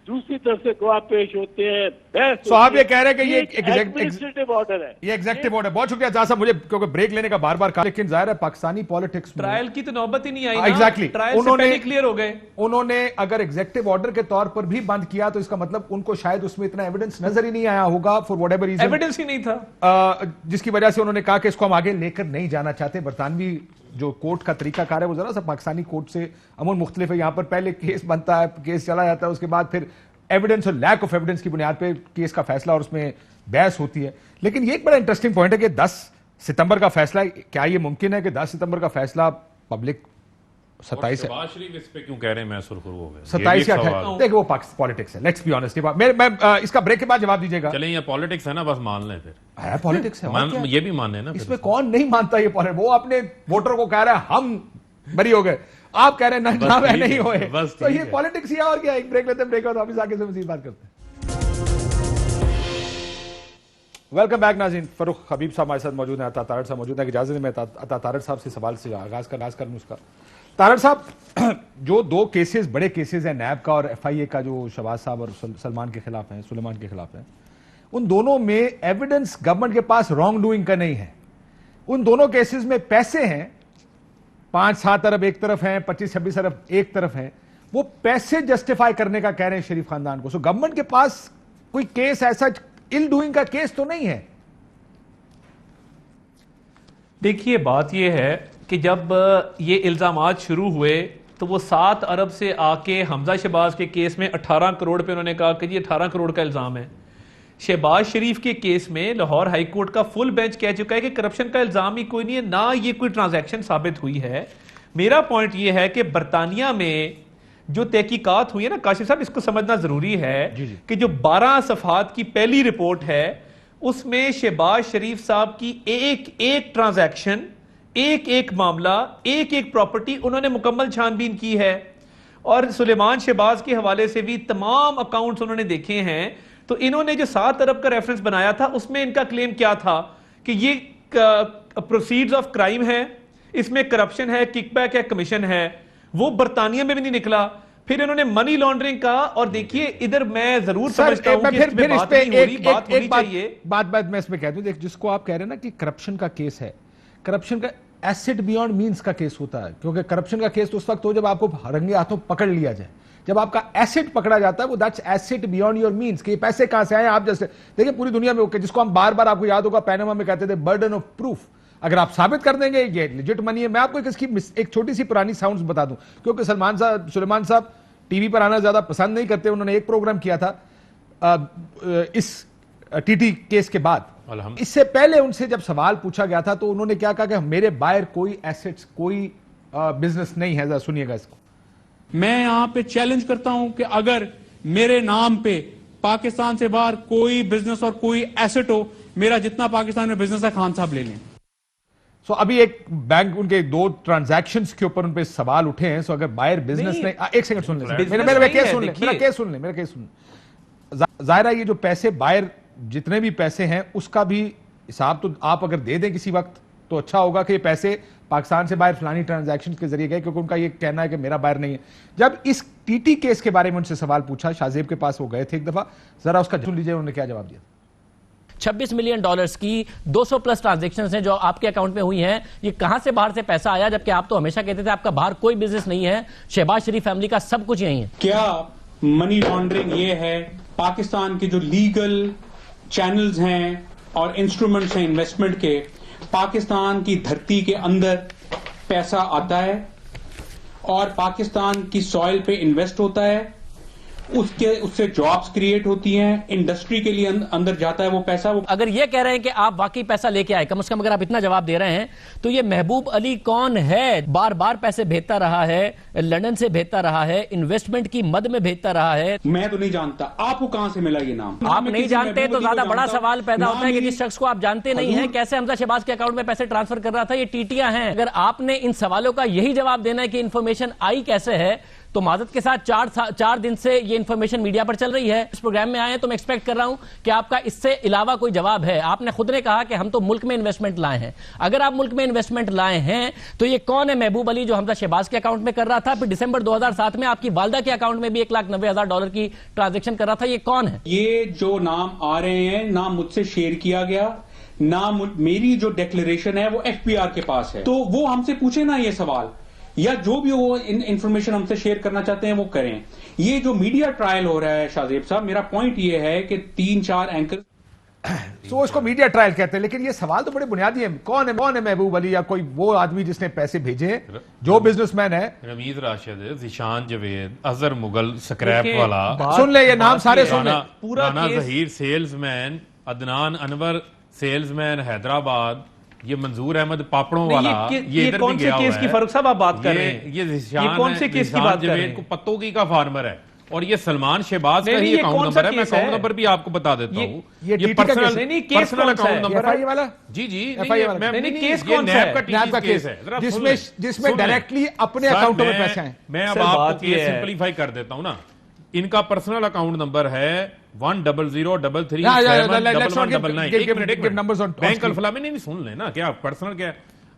D: دوسری طرف سے گواہ پیش ہوتے ہیں, بحث.
B: سو آپ یہ کہہ رہے ہیں کہ یہ
D: ایڈمنسٹریٹو آرڈر ہے,
B: یہ ایگزیکٹو آرڈر. بہت شکریہ جہاں صاحب, مجھے کیونکہ بریک لینے کا بار بار کہا, لیکن ظاہر ہے پاکستانی پالیٹکس میں
C: ٹرائل کی تو نوبت ہی نہیں آئی.
B: ایگزیکٹلی
C: انہوں نے کلیئر ہو گئے.
B: انہوں نے اگر ایگزیکٹو آرڈر کے طور پر بھی بند کیا تو اس کا مطلب ان کو شاید اس میں اتنا ایویڈنس نظر ہی نہیں آیا ہوگا for whatever reason.
C: Evidence ہی نہیں تھا,
B: جس کی وجہ سے انہوں نے کہا کہ اس کو ہم آگے لے کر نہیں جانا چاہتے. برطانوی جو کورٹ کا طریقہ کار ہے وہ ذرا سا پاکستانی کورٹ سے عموماً مختلف ہے. یہاں پر پہلے کیس بنتا ہے, کیس چلا جاتا ہے, اس کے بعد پھر ایویڈنس اور لیک آف ایویڈنس کی بنیاد پہ کیس کا فیصلہ اور اس میں بحث ہوتی ہے. لیکن یہ ایک بڑا انٹرسٹنگ پوائنٹ ہے کہ 10 ستمبر کا فیصلہ, کیا یہ ممکن ہے کہ 10 ستمبر کا فیصلہ پبلک 27
A: شہباز شریف اس پہ کیوں کہہ رہے ہیں میں سرخرو ہو گیا؟
B: 27 یا 28 دیکھیں وہ پالیٹکس ہے. Let's be honest. میں اس کا بریک کے بعد جواب دیجیے گا.
A: چلیں یہ پالیٹکس ہے نا, بس مان لیں پھر.
B: ہے پالیٹکس ہے,
A: یہ بھی مان لیں نا.
B: اس میں کون نہیں مانتا یہ پالیٹکس. وہ اپنے ووٹر کو کہہ رہا ہے ہم بری ہو گئے, آپ کہہ رہے ہیں جناب نہیں ہوئے. تو یہ پالیٹکس ہی ہے اور کیا. ایک بریک لیتے ہیں, بریک واپس آ کے سے مزید بات کرتے ہیں. ویلکم بیک ناظرین. فاروق حبیب صاحب ہمارے ساتھ موجود ہیں, عطا تارڑ صاحب موجود ہیں. اجازت میں عطا تارڑ صاحب سے سوال سے آغاز کروں اس کا. تارڑ صاحب, جو 2 کیسز بڑے کیسز ہیں نیب کا اور ایف آئی اے کا, جو شہباز صاحب اور سلیمان کے خلاف ہیں, ان دونوں میں ایویڈنس گورنمنٹ کے پاس رانگ ڈوئنگ کا نہیں ہے. ان دونوں کیسز میں پیسے ہیں, 5-7 ارب ایک طرف ہیں, 25-26 ارب ایک طرف ہیں. وہ پیسے جسٹیفائی کرنے کا کہہ رہے ہیں شریف خاندان کو. سو گورنمنٹ کے پاس کوئی کیس ایسا ال ڈوئنگ کا کیس تو نہیں ہے.
C: دیکھیے بات یہ ہے کہ جب یہ الزامات شروع ہوئے تو وہ 7 ارب سے آ کے حمزہ شہباز کے کیس میں 18 کروڑ پہ انہوں نے کہا کہ جی 18 کروڑ کا الزام ہے. شہباز شریف کے کیس میں لاہور ہائی کورٹ کا فل بینچ کہہ چکا ہے کہ کرپشن کا الزام ہی کوئی نہیں ہے, نہ یہ کوئی ٹرانزیکشن ثابت ہوئی ہے. میرا پوائنٹ یہ ہے کہ برطانیہ میں جو تحقیقات ہوئی ہے نا کاشف صاحب, اس کو سمجھنا ضروری ہے کہ جو 12 صفحات کی پہلی رپورٹ ہے اس میں شہباز شریف صاحب کی ایک ٹرانزیکشن, ایک معاملہ, ایک پراپرٹی انہوں نے مکمل چھان بین کی ہے. اور سلیمان شہباز کے حوالے سے بھی تمام اکاؤنٹس انہوں نے دیکھے ہیں. تو انہوں نے جو 7 ارب کا ریفرنس بنایا تھا اس میں ان کا کلیم کیا تھا کہ یہ پروسیڈز آف کرائم ہے, اس میں کرپشن ہے, کک بیک ہے, کمیشن ہے. وہ برطانیہ میں بھی نہیں نکلا. پھر انہوں نے منی لانڈرنگ کا, اور دیکھیے ادھر میں ضرور سمجھتا ہوں کہ اس پہ بات نہیں ہو رہی, بات ہونی چاہیے.
B: بات میں اس میں کہہ دوں, دیکھ جس کو آپ کہہ رہے ہیں نا کہ کرپشن کا کیس ہے, کرپشن کا ایسٹ بیونڈ مینس کا کیس ہوتا ہے. کیونکہ کرپشن کا کیس تو اس وقت ہو جب آپ کو رنگے ہاتھوں پکڑ لیا جائے. جب آپ کا ایسٹ پکڑا جاتا ہے وہ that's east beyond your means, کہ یہ پیسے کہاں سے آئے آپ جیسے دیکھیں پوری دنیا میں, جس کو ہم بار بار آپ کو یاد ہوگا پیناما میں کہتے تھے برڈن آف پروف. اگر آپ ثابت کر دیں گے یہ لیجٹ منی ہے. میں آپ کو ایک چھوٹی سی پرانی ساؤنڈز بتا دوں, کیونکہ سلیمان صاحب ٹی وی پر آنا زیادہ پسند نہیں کرتے. انہوں نے ایک پروگرام کیا تھا اس ٹی ٹی کیس کے بعد. اس سے پہلے ان سے جب سوال پوچھا گیا تھا تو انہوں نے کیا کہا کہ میرے باہر کوئی ایسٹس, کوئی بزنس نہیں ہے. ذرا سنیے گا اس کو.
E: میں یہاں پہ چیلنج کرتا ہوں کہ اگر میرے نام پہ پاکستان سے باہر کوئی بزنس اور کوئی ایسٹ ہو, میرا جتنا پاکستان میں بزنس ہے خان صاحب لے لیں.
B: سو ابھی ایک بینک ان کے 2 ٹرانزیکشنز کے اوپر ان پہ سوال اٹھے ہیں. سو اگر بائر بزنس نے ایک سیکنڈ سن لیں, میرا کیس سن لیں. ظاہرہ یہ جو پیسے بائر جتنے بھی پیسے ہیں اس کا بھی حساب تو آپ اگر دے دیں کسی وقت تو اچھا ہوگا کہ یہ پیسے پاکستان سے باہر فلانی ٹرانزیکشن کے ذریعے گئے, کیونکہ ان کا یہ کہنا ہے کہ میرا باہر نہیں ہے. جب اس ٹی ٹی کیس کے بارے میں ان سے سوال پوچھا, شاہ زیب کے پاس وہ گئے تھے ایک دفعہ, ذرا اس کا سن لیجئے انہوں نے کیا جواب دیا.
F: $26 ملین کی 200+ ٹرانزیکشنز ہیں جو آپ کے اکاؤنٹ میں ہوئی ہیں, یہ کہاں سے باہر سے پیسہ آیا, جبکہ آپ تو ہمیشہ کہتے تھے آپ کا باہر کوئی بزنس نہیں ہے, شہباز شریف فیملی کا سب کچھ یہیں ہے.
E: کیا منی لانڈرنگ یہ ہے پاکستان کے جو لیگل چینلز ہیں اور انسٹرومنٹس ہیں انویسٹمنٹ کے, پاکستان کی دھرتی کے اندر پیسہ آتا ہے اور پاکستان کی سوائل پہ انویسٹ ہوتا ہے, اس سے جابز کریٹ ہوتی ہیں, انڈسٹری کے لیے اندر جاتا ہے وہ پیسہ.
F: اگر یہ کہہ رہے ہیں کہ آپ واقعی پیسہ لے کے آئے, کم از کم اگر آپ اتنا جواب دے رہے ہیں, تو یہ محبوب علی کون ہے؟ بار بار پیسے بھیجتا رہا ہے, لندن سے بھیجتا رہا ہے, انویسٹمنٹ کی مد میں بھیجتا رہا ہے.
E: میں تو نہیں جانتا, آپ کو کہاں سے ملا یہ نام؟
F: آپ نہیں جانتے تو زیادہ بڑا سوال پیدا ہوتا ہے کہ جس شخص کو آپ جانتے نہیں ہیں کیسے حمزہ شہباز کے اکاؤنٹ میں پیسے ٹرانسفر کر رہا تھا. یہ ٹیٹیاں ہیں. اگر آپ نے ان سوالوں کا یہی جواب دینا ہے کہ انفارمیشن آئی کیسے ہے, تو معذرت کے ساتھ 4 دن سے یہ انفارمیشن میڈیا پر چل رہی ہے, اس پروگرام میں آئے ہیں تو میں ایکسپیکٹ کر رہا ہوں کہ آپ کا اس سے علاوہ کوئی جواب ہے. آپ نے خود نے کہا کہ ہم تو ملک میں انویسٹمنٹ لائے ہیں. اگر آپ ملک میں انویسٹمنٹ لائے ہیں تو یہ کون ہے محبوب علی جو حمزہ شہباز کے اکاؤنٹ میں کر رہا تھا, پھر دسمبر 2007 میں آپ کی والدہ کے اکاؤنٹ میں بھی $1,90,000 کی ٹرانزیکشن کر رہا تھا, یہ کون ہے؟
E: یہ جو نام آ رہے ہیں نہ مجھ سے شیئر کیا گیا, نہ میری جو ڈیکلیریشن ہے وہ FBR کے پاس ہے, تو وہ ہم سے پوچھے نا یہ سوال, یا جو بھی وہ انفارمیشن ہم سے شیئر کرنا چاہتے ہیں وہ کریں. یہ جو میڈیا ٹرائل ہو رہا ہے شاہ زیب صاحب, میرا پوائنٹ یہ ہے کہ 3-4 اینکر
B: سو اس کو میڈیا ٹرائل کہتے ہیں, لیکن یہ سوال تو بڑے بنیادی ہیں. کون ہے محبوب علی, یا کوئی وہ آدمی جس نے پیسے بھیجے, جو بزنس مین ہے؟
A: رمیز راشد, ذیشان جاوید, اظہر مغل سکریپ والا,
B: سن لیں یہ نام سارے سن لیں.
A: رانا ظہیر سیلز مین, عدنان انور سیلز مین حیدرآباد, یہ منظور احمد پاپڑوں والا, یہ ادھر بھی گیا ہوا ہے.
C: کیس کی فاروق صاحب آپ بات کر رہے ہیں,
A: یہ ذیشان
C: کون سے کیس کی بات کر رہے ہیں؟
A: کو پتوں کی کا فارمر ہے, اور یہ سلمان شہباز کا ہی اکاؤنٹ نمبر ہے. میں اکاؤنٹ نمبر بھی آپ کو بتا دیتا ہوں, یہ پرسنل اکاؤنٹ نمبر ہے. جی
C: کیس کون سا ہے؟
B: نیب کا کیس ہے جس میں ڈائریکٹلی اپنے اکاؤنٹوں میں پیسے ہیں.
A: میں اب آپ کو کیس سمپلیفائی کر دیتا ہوں نا. ان کا پرسنل اکاؤنٹ نمبر ہے 100337119. بینک الفلاح میں نہیں سن لیں نا, کیا پرسنل کیا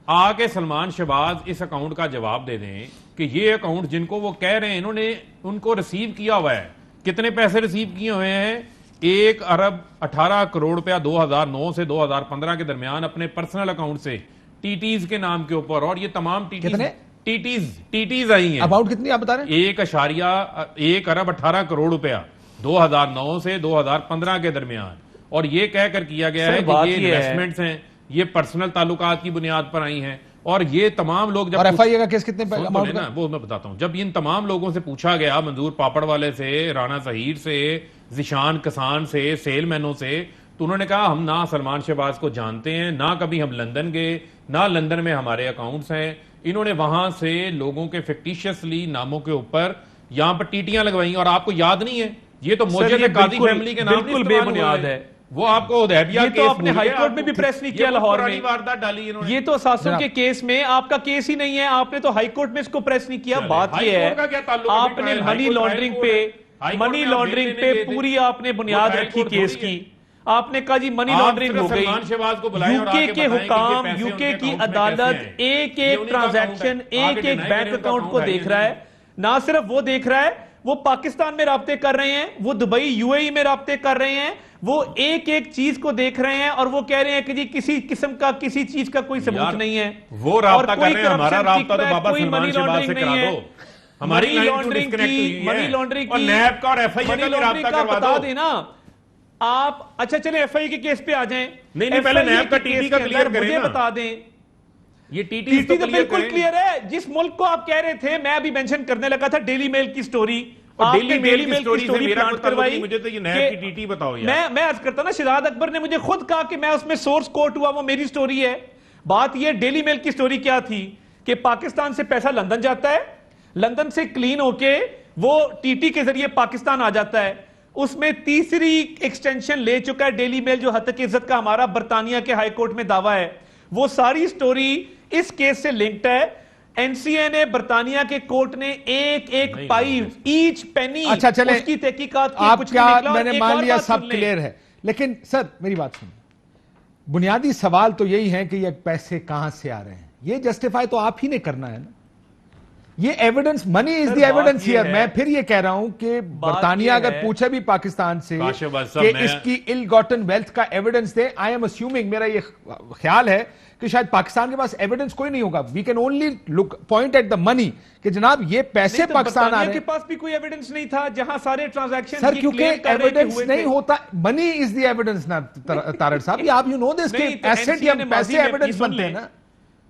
A: آ کے سلمان شہباز اس اکاؤنٹ کا جواب دے دیں کہ یہ اکاؤنٹ جن کو وہ کہہ رہے ہیں انہوں نے ان کو ریسیو کیا ہوا ہے. کتنے پیسے ریسیو کیے ہوئے ہیں؟ 1.18 کروڑ روپیہ 2009 سے 2015 کے درمیان اپنے پرسنل اکاؤنٹ سے ٹیٹیز کے نام کے اوپر, اور یہ تمام ٹیٹیز آئی ہیں.
B: اماؤنٹ کتنی آپ بتا رہے ہیں؟
A: 1.18 کروڑ روپیہ 2009 سے 2015 کے درمیان, اور یہ کہہ کر کیا گیا ہے کہ یہ انویسٹمنٹس ہیں, یہ پرسنل تعلقات کی بنیاد پر آئی ہیں. اور یہ تمام لوگ جب
B: ایف آئی اے کا کیس کتنے اماؤنٹ کا؟
A: وہ میں بتاتا ہوں. جب ان تمام لوگوں سے پوچھا گیا, منظور پاپڑ والے سے, رانا ظہیر سے, ذیشان کسان سے, سیل مینوں سے, تو انہوں نے کہا ہم نہ سلمان شہباز کو جانتے ہیں, نہ کبھی ہم لندن گئے, نہ لندن میں ہمارے اکاؤنٹس ہیں. انہوں نے وہاں سے لوگوں کے فکٹیشیسلی ناموں کے اوپر یہاں پر ٹیٹیاں لگوائیں, اور آپ کو یاد نہیں ہے یہ تو موجود قاضی فیملی کے نام
C: بالکل بے بنیاد ہے.
A: وہ آپ کو حدیبیہ
C: یہ تو آپ نے ہائی کورٹ میں بھی پریس نہیں کیا لاہور میں, یہ تو اساسوں کے کیس میں آپ کا کیس ہی نہیں ہے, آپ نے تو ہائی کورٹ میں اس کو پریس نہیں کیا. بات یہ ہے آپ نے منی لانڈرنگ پہ پوری آپ نے بنیاد رکھی کیس کی. آپ نے کہا جی منی لانڈرنگ ہو گئی. یوکے کے حکام, یوکے کی عدالت ایک ٹرانزیکشن, ایک بینک اکاؤنٹ کو دیکھ رہا ہے. نہ صرف وہ دیکھ رہا ہے, وہ پاکستان میں رابطے کر رہے ہیں, وہ دبئی UAE میں رابطے کر رہے ہیں, وہ ایک چیز کو دیکھ رہے ہیں, اور وہ کہہ رہے ہیں کہ جی کسی قسم کا کسی چیز کا کوئی ثبوت نہیں ہے.
A: وہ رابطہ کر رہے ہیں, ہمارا رابطہ تو بابا سلمان شہباز سے کرا دو. ہماری
C: منی لانڈرنگ اور نیب کا اور FIA کا رابطہ بتا دینا آپ. اچھا چلیں FIA کے کیس پہ آ جائیں.
A: نہیں پہلے نیب کا ٹی ٹی کا کلیئر کریں,
C: مجھے بتا دیں.
A: یہ ٹی ٹی
C: تو بالکل کلیئر ہے. جس ملک کو آپ کہہ رہے تھے, میں ابھی مینشن کرنے لگا تھا ڈیلی میل کی سٹوری,
A: ڈیلی میل کی سٹوری سے میرا کوئی تعلق نہیں, مجھے تو یہ نیب کی ٹی ٹی بتاؤ یار.
C: میں عرض کرتا نا, شہزاد اکبر نے مجھے خود کہا کہ میں اس میں سورس کوٹ ہوا, وہ میری سٹوری ہے. بات یہ ڈیلی میل کی سٹوری کیا تھی کہ پاکستان سے پیسہ لندن جاتا ہے, لندن سے کلین ہو کے وہ ٹی ٹی کے ذریعے پاکستان آ جاتا ہے. اس میں تیسری ایکسٹینشن لے چکا ہے ڈیلی میل, جو حد تک عزت کا ہمارا برطانیہ کے ہائی کورٹ میں دعویٰ ہے. وہ ساری سٹوری اس کیس سے لنکڈ ہے. این سی اے نے، برطانیہ کے کورٹ نے ایک ایک پائی، ایچ پینی
B: اچھا چلے،
C: اس کی تحقیقات کی،
B: آپ
C: کچھ
B: کیا،
C: نہیں نکلا.
B: میں نے
C: ایک
B: مان
C: اور
B: لیا
C: بات
B: سب
C: سن لیں.
B: کلیئر ہے، لیکن سر میری بات سنیں، بنیادی سوال تو یہی ہے کہ یہ پیسے کہاں سے آ رہے ہیں. یہ جسٹیفائی تو آپ ہی نے کرنا ہے نا. یہ evidence, money is the evidence here. میں پھر یہ کہہ رہا ہوں کہ برطانیہ اگر پوچھے بھی پاکستان سے کہ اس کی ال گاٹن ویلتھ کا evidence they, I am assuming, میرا یہ خیال ہے کہ شاید پاکستان کے پاس ایویڈنس کوئی نہیں ہوگا. We can only look point at the money کہ جناب یہ پیسے پاکستان آ رہے ہیں.
C: کے پاس بھی کوئی ایویڈنس نہیں تھا جہاں سارے ٹرانزیکشن
B: سر کیونکہ ایویڈنس نہیں ہوتا، منی از دی ایویڈنس نا طارق صاحب. آپ یو نو دس کہ ایسٹ یا پیسے ایویڈنس بنتے ہیں نا.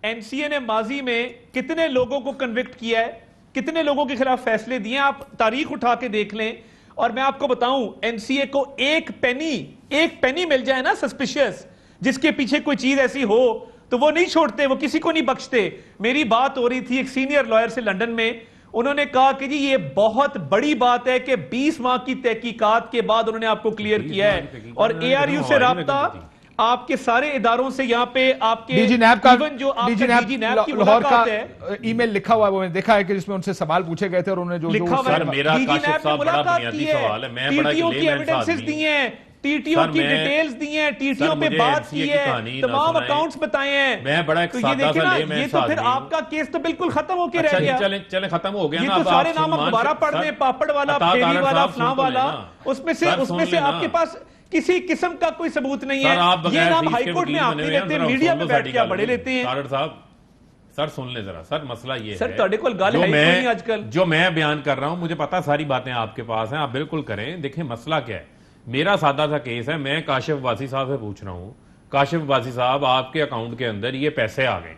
C: این سی اے نے ماضی میں کتنے لوگوں کو کنوکٹ کیا ہے، کتنے لوگوں کے خلاف فیصلے دیے، آپ تاریخ اٹھا کے دیکھ لیں. اور میں آپ کو بتاؤں، این سی اے کو ایک پینی مل جائے نا سسپیشس، جس کے پیچھے کوئی چیز ایسی ہو تو وہ نہیں چھوڑتے، وہ کسی کو نہیں بخشتے. میری بات ہو رہی تھی ایک سینئر لائر سے لنڈن میں، انہوں نے کہا کہ جی یہ بہت بڑی بات ہے کہ 20 ماہ کی تحقیقات کے بعد انہوں نے آپ کو کلیئر کیا ہے. اور اے آر یو سے رابطہ آپ کے سارے اداروں سے، یہاں پہ آپ کے
B: ڈی جی نیب کا،
C: جو
B: ڈی جی نیب لاہور کا ای میل لکھا ہوا ہے، وہ میں نے دیکھا ہے کہ جس میں ان سے سوال پوچھے گئے تھے اور انہوں نے جو
C: لکھا ہوا
A: سر میرا کاشف صاحب بڑا بنیادی سوال ہے، میں بڑا
C: ٹی ٹی او کی ایویڈنسز دی ہیں، ٹی ٹی او کی ڈیٹیلز دی ہیں، ٹی ٹی او پہ بات کی ہے، تمام اکاؤنٹس بتائے ہیں.
A: میں بڑا ایک سادہ سا لے میں
C: یہ تو پھر آپ کا کیس تو بالکل ختم ہو کے رہ گیا.
A: چلیں ختم ہو گیا نا.
C: یہ تو سارے نام آپ دوبارہ پڑھ دیں، پاپڑ والا، پھیری والا، فلاں والا، اس میں سے آپ کے پاس کسی قسم کا کوئی ثبوت نہیں ہے. یہ نام ہائی کورٹ میں آپ نہیں لیتے، میڈیا میں بیٹھ کے آپ بڑے لیتے ہیں.
A: طارق صاحب سر سن لیں ذرا. سر مسئلہ یہ ہے،
C: سر تھوڑے کول گل ہے نہیں آج کل.
A: جو میں بیان کر رہا ہوں، مجھے پتا ساری باتیں آپ کے پاس ہیں، آپ بالکل کریں. دیکھیں مسئلہ کیا ہے، میرا سادہ سا کیس ہے. میں کاشف عباسی صاحب سے پوچھ رہا ہوں، کاشف عباسی صاحب آپ کے اکاؤنٹ کے اندر یہ پیسے آ گئے،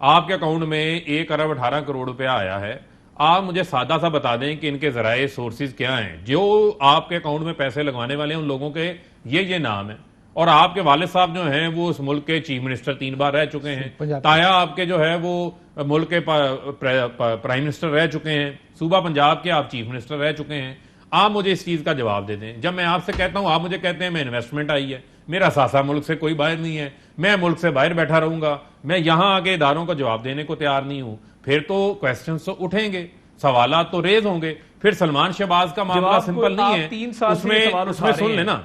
A: آپ کے اکاؤنٹ میں 1 ارب 18 کروڑ روپیہ آیا ہے. آپ مجھے سادہ سا بتا دیں کہ ان کے ذرائع سورسز کیا ہیں. جو آپ کے اکاؤنٹ میں پیسے لگوانے والے ہیں ان لوگوں کے یہ نام ہیں. اور آپ کے والد صاحب جو ہیں وہ اس ملک کے چیف منسٹر 3 بار رہ چکے ہیں. تایا آپ کے جو ہے وہ ملک کے پرائم منسٹر رہ چکے ہیں. صوبہ پنجاب کے آپ چیف منسٹر رہ چکے ہیں. آپ مجھے اس چیز کا جواب دے دیں. جب میں آپ سے کہتا ہوں، آپ مجھے کہتے ہیں میں انویسٹمنٹ آئی ہے، میرا ساسا ملک سے کوئی باہر نہیں ہے، میں ملک سے باہر بیٹھا رہوں گا، میں یہاں آگے اداروں کا جواب دینے کو تیار نہیں ہوں. پھر تو کویسچنز تو اٹھیں گے، سوالات تو ریز ہوں گے. پھر سلمان شہباز کا معاملہ سمپل نہیں ہے. اس میں سن لینا،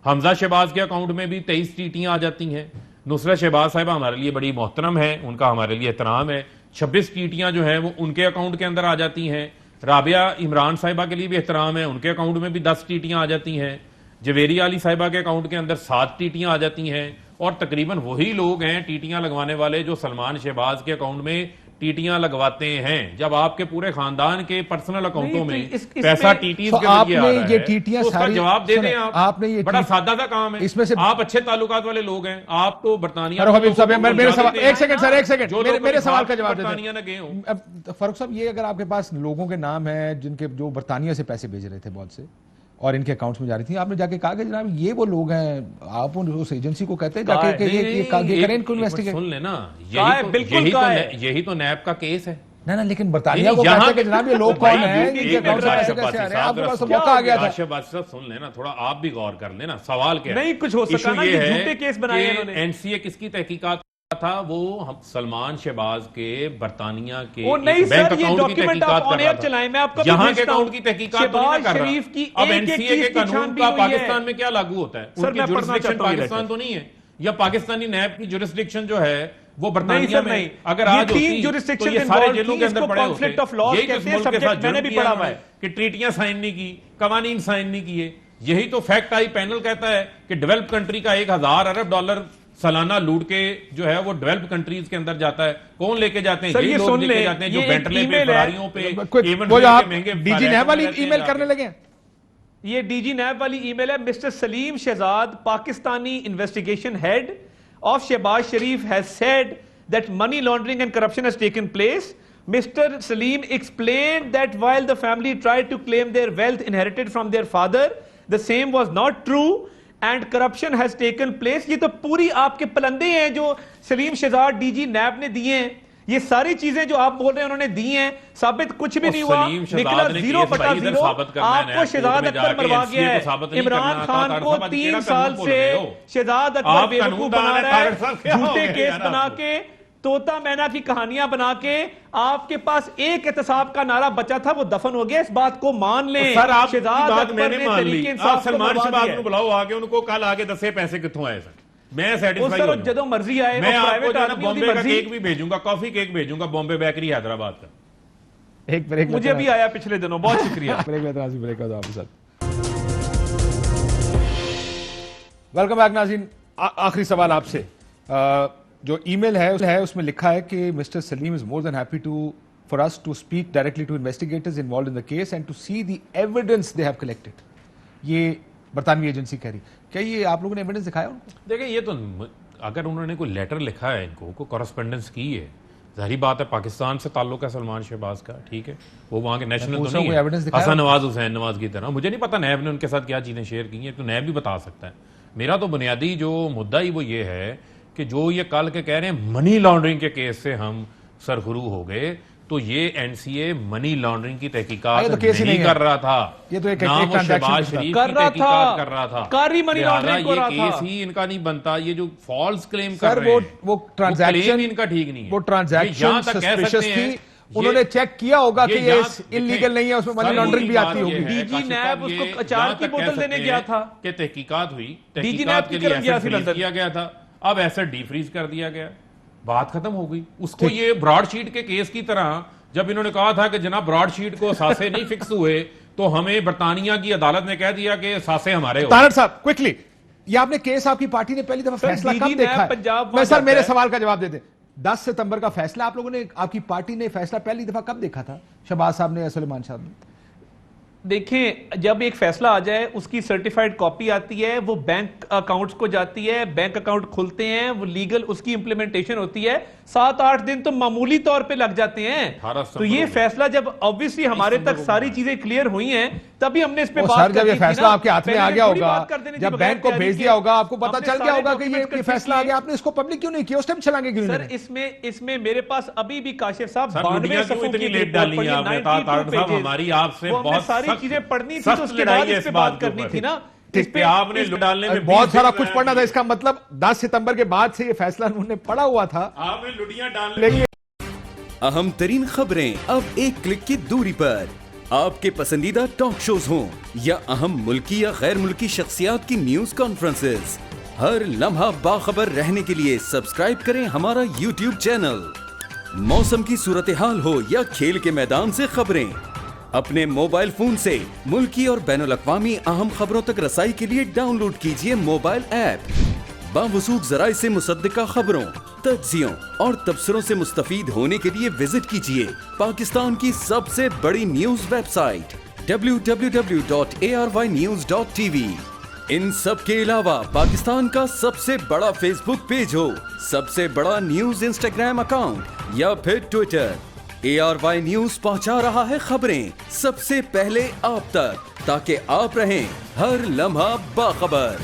A: حمزہ شہباز کے اکاؤنٹ میں بھی 23 ٹیٹیاں آ جاتی ہیں. نصرت شہباز صاحبہ ہمارے لیے بڑی محترم ہے، ان کا ہمارے لیے احترام ہے. 26 ٹیٹیاں جو ہیں وہ ان کے اکاؤنٹ کے اندر آ جاتی ہیں. رابعہ عمران صاحبہ کے لیے بھی احترام ہے، ان کے اکاؤنٹ میں بھی 10 ٹیٹیاں آ جاتی ہیں. جویری علی صاحبہ کے اکاؤنٹ کے اندر 7 ٹیٹیاں آ جاتی ہیں. اور تقریباً وہی لوگ ہیں ٹیٹیاں لگوانے والے جو سلمان شہباز کے اکاؤنٹ میں ٹیٹیاں لگواتے ہیں. جب آپ کے پورے خاندان کے پرسنل اکاؤنٹوں میں پیسہ ٹیٹیز کے ذریعے آ رہا ہے، اس کا جواب دے دیں. آپ بڑا سادہ سا کام ہے، آپ اچھے تعلقات والے لوگ ہیں. آپ تو برطانیہ
B: میرے سوال کا جواب دے دیں. فاروق صاحب، یہ اگر آپ کے پاس لوگوں کے نام ہیں جن کے جو برطانیہ سے پیسے بھیج رہے تھے بہت سے اور ان کے اکاؤنٹس میں جا رہی تھی، آپ نے جا کے کہا کہ جناب یہ وہ لوگ ہیں، آپ اس ایجنسی کو کہتے ہیں جا کے کہ یہ کریں ان کو انویسٹیگیٹ.
A: سن لینا، یہی تو نیب کا کیس ہے.
B: نہ لیکن برطانیہ کو کہتے ہیں کہ جناب یہ لوگ کون ہیں، ان کے اکاؤنٹ سے پیسے کیسے آ رہے ہیں. آپ کے پاس موقع آ گیا تھا.
A: کاشف عباسی صاحب سن لینا تھوڑا، آپ بھی غور کر لینا. سوال کیا ہے،
C: نہیں کچھ ہو سکتا نا، یہ جھوٹے کیس بنائے انہوں نے.
A: این سی اے کس کی تحقیقات تھا؟ وہ سلمان شہباز کے برطانیہ کے
C: بینک اکاؤنٹ کی تحقیقات کر رہا تھا.
A: یہاں کے اکاؤنٹ کی تحقیقات تو نہیں کر رہا. اب این سی اے کے قانون کا پاکستان میں کیا لاگو ہوتا ہے؟ ان کی جورسڈکشن پاکستان تو نہیں ہے، یا پاکستانی نیب کی جورسڈکشن جو ہے وہ برطانیہ میں اگر آج ہوتی تو یہ سارے جیلوں کے اندر پڑے ہوتے. یہی تو اس ملک کے ساتھ جرم کیا ہے کہ ٹریٹیاں سائن نہیں کی، قوانین سائن نہیں کیے. یہی تو فیکٹ آئی پینل کہتا ہے کہ ڈیولپ کنٹری کا 1000 ارب ڈالر سالانہ لوٹ کے جو ہے وہ ڈیولپ کنٹریز کے اندر جاتا ہے. کون لے کے جاتے ہیں؟ یہ لوگ لے کے جاتے ہیں جو بینٹلے پہ، فراریوں پہ،
B: ڈی جی نیب والی ای میل کرنے لگے ہیں.
C: یہ ڈی جی نیب والی ای میل ہے. Mister Saleem Shahzad, Pakistani investigation head of Shehbaz Sharif has said that money laundering and corruption has taken place. Mr. Salim explained that while the family tried to claim their wealth inherited from their father, the same was not true and corruption has taken place. یہ تو پوری آپ کے پلندے ہیں جو سلیم Shahzad D G NAB نے دیے ہیں. یہ ساری چیزیں جو آپ بول رہے ہیں انہوں نے دی ہیں, ثابت کچھ بھی نہیں ہوا,
A: سلیم شہزاد
C: نکلا
A: نے
C: 0/0. آپ کو شہزاد اکبر مروا گیا ہے, عمران خان کو 3 سال سے شہزاد اکبر بیوقوف بنا رہا ہے, جھوٹے کیس بنا کے, طوطا مینا کی کہانیاں بنا کے. آپ کے پاس ایک احتساب کا نعرہ بچا تھا, وہ دفن ہو گیا. اس بات کو مان لیں.
A: سر آپ کی
C: شہزاد
A: بات میں
C: اکبر
A: نے
C: نے
A: مان لی,
C: تحریک
A: آپ
C: انصاف کو
A: سلمان
C: مروا
A: شہباز
C: دیا
A: کو
C: ہے.
A: بلاؤ آگے, ان کو کل آگے دسے پیسے کتوں آئے سر, میں
C: اس
A: سیٹسفائی
C: طرح
A: ہو
C: جدوں مرضی آئے,
A: میں
C: وہ
A: آپ کو
C: پرائیویٹ
A: جو ہے نا
C: آدمی کی
A: بامبے کا
C: مرضی.
A: کیک بھی بھیجوں گا, کافی کیک بھیجوں گا, بامبے بیکری حیدرآباد کا.
B: ایک بریک
C: مجھے بھی آیا پچھلے دنوں, بہت شکریہ.
B: بریک لیتے ہیں, بریک کا آپ کے ساتھ. ویلکم بیک ناظرین. آخری سوال آپ سے. جو ای میل ہے اس میں لکھا ہے کہ mister Saleem is more than happy for us to speak directly to investigators involved in the case and to see the evidence they have collected. یہ برطانوی ایجنسی کہہ رہی. کیا یہ آپ لوگوں نے ایویڈنس دکھایا ان کو؟
A: دیکھیں یہ تو اگر انہوں نے کوئی لیٹر لکھا ہے ان کو کورسپونڈنس کی ہے, ظاہری بات ہے پاکستان سے تعلق ہے سلمان شہباز کا, ٹھیک ہے, وہ وہاں کے نیشنل تو نہیں ہے حسن نواز حسین نواز کی طرح. مجھے نہیں پتا نیب نے ان کے ساتھ کیا چیزیں شیئر کی ہیں, تو نیب بھی بتا سکتا ہے. میرا تو بنیادی جو مدعا ہی وہ یہ ہے کہ جو یہ کل کے کہہ رہے ہیں منی لانڈرنگ کے کیس سے ہم سرخرو ہو گئے, تو یہ این سی اے منی لانڈرنگ کی تحقیقات نہیں کر رہا تھا,
B: یہ تو ایک
A: شہباز شریف کی تحقیقات کر رہا تھا.
C: کاری منی لانڈرنگ کو رہا تھا.
A: یہ کیس ہی ان کا نہیں بنتا. یہ جو فالس کلیم کر رہے ہیں
B: وہ ٹرانزیکشن
A: ان کا ٹھیک نہیں ہے.
B: وہ ٹرانزیکشن سسپیشس تھی, انہوں نے چیک کیا ہوگا کہ یہ انلیگل نہیں ہے, اس میں منی لانڈرنگ بھی آتی ہوگی.
C: ڈی جی نیب اس کو اچار کی بوتل دینے گیا تھا
A: کہ تحقیقات ہوئی,
C: ڈی جی
A: تحقیقات
C: نیب
A: کے لیے ایسٹ فریز کیا گیا تھا, اب ایسٹ ڈی فریز کر دیا گیا, بات ختم ہو گئی. اس کو یہ براڈ شیٹ کے کیس کی طرح جب انہوں نے کہا تھا کہ جناب براڈ شیٹ کو ساسے نہیں فکس ہوئے, تو ہمیں برطانیہ کی عدالت نے کہہ دیا کہ ساسے ہمارے ہو.
B: طاہر صاحب کوئکلی, یہ آپ نے کیس آپ کی پارٹی نے پہلی دفعہ فیصلہ کب دیکھا ہے؟ میں سر میرے سوال کا جواب دے دیں. 10 ستمبر کا فیصلہ آپ لوگوں نے, آپ کی پارٹی نے فیصلہ پہلی دفعہ کب دیکھا تھا, شہباز صاحب نے یا سلیمان صاحب نے؟
C: دیکھیں, جب ایک فیصلہ آ جائے اس کی سرٹیفائیڈ کاپی آتی ہے, وہ بینک اکاؤنٹس کو جاتی ہے, بینک اکاؤنٹ کھلتے ہیں, وہ لیگل اس کی امپلیمنٹیشن ہوتی ہے, 7-8 دن تو معمولی طور پہ لگ جاتے ہیں. تو یہ فیصلہ جب obviously ہمارے تک ساری چیزیں کلیئر ہوئی ہیں تبھی ہم نے اس پہ بات
B: سر جب یہ فیصلہ آپ کے ہاتھ میں آ گیا ہوگا, جب بینک کو بھیج دیا ہوگا, آپ کو پتا چل گیا ہوگا کہ یہ فیصلہ آ گیا, آپ نے اس کو پبلک کیوں نہیں کیا, اس ٹائم چلانگے کیوں نہیں؟
C: سر اس میں میرے پاس ابھی بھی کاشف صاحب
A: 92 صفحوں کی لیٹ ڈالی ہے آپ نے. طاہر صاحب ہماری آپ سے بہت
C: ساری چیزیں پڑھنی تھی, تو اس کے بعد اس پہ بات کرنی تھی نا.
A: اس پہ آپ نے ڈالنے میں
B: بہت سارا کچھ پڑھنا تھا. اس کا مطلب 10 ستمبر کے بعد سے یہ فیصلہ انہوں نے پڑھا ہوا تھا.
A: آپ نے لڑیاں ڈالنے.
G: اہم ترین خبریں اب ایک کلک کی دوری پر. آپ کے پسندیدہ ٹاک شوز ہوں یا اہم ملکی یا غیر ملکی شخصیات کی نیوز کانفرنسز, ہر لمحہ باخبر رہنے کے لیے سبسکرائب کریں ہمارا یوٹیوب چینل. موسم کی صورتحال ہو یا کھیل کے میدان سے خبریں, اپنے موبائل فون سے ملکی اور بین الاقوامی اہم خبروں تک رسائی کے لیے ڈاؤن لوڈ کیجیے موبائل ایپ. باوثوق ذرائع سے مصدقہ خبروں, تجزیوں اور تبصروں سے مستفید ہونے کے لیے وزٹ کیجیے پاکستان کی سب سے بڑی نیوز ویب سائٹ www.arYnews.tv. ان سب کے علاوہ پاکستان کا سب سے بڑا فیس بک پیج ہو, سب سے بڑا نیوز انسٹاگرام اکاؤنٹ یا پھر ٹویٹر, ARY نیوز پہنچا رہا ہے خبریں سب سے پہلے آپ تک, تاکہ آپ رہیں ہر لمحہ باخبر.